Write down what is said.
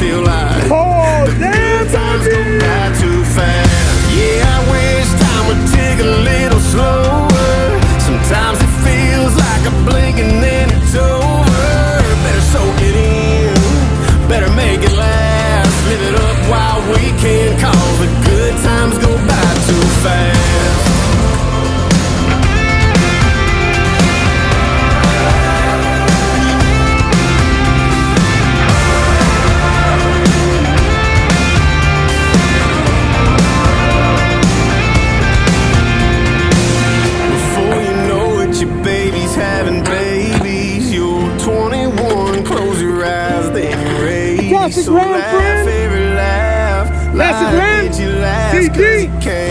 feel like Oh, the damn, good times go baby. by too fast. Yeah, I wish time would tick a little slower. Sometimes it feels like a blink and then it's over. Better soak it in, better make it last. Live it up while we can, cause the good times go by too fast. Before you know it, your baby's having babies. You're 21, close your eyes, then you're 80. Toss the So ground, laugh friend. every laugh. That's the Life ground. made you laugh, 'cause CD. you can't